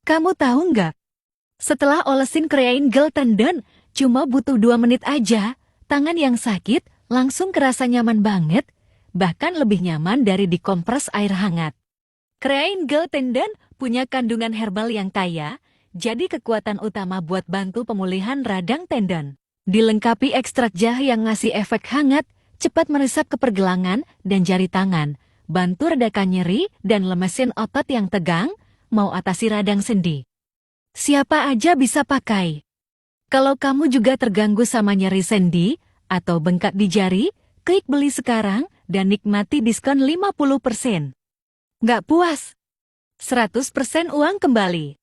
Kamu tahu nggak? Setelah olesin Creaine Gel Tendon, cuma butuh 2 menit aja, tangan yang sakit langsung kerasa nyaman banget, bahkan lebih nyaman dari dikompres air hangat. Creaine Gel Tendon punya kandungan herbal yang kaya, jadi kekuatan utama buat bantu pemulihan radang tendon. Dilengkapi ekstrak jahe yang ngasih efek hangat, cepat meresap ke pergelangan dan jari tangan, bantu redakan nyeri dan lemesin otot yang tegang, mau atasi radang sendi. Siapa aja bisa pakai. Kalau kamu juga terganggu sama nyeri sendi atau bengkak di jari, klik beli sekarang dan nikmati diskon 50%. Nggak puas? 100% uang kembali.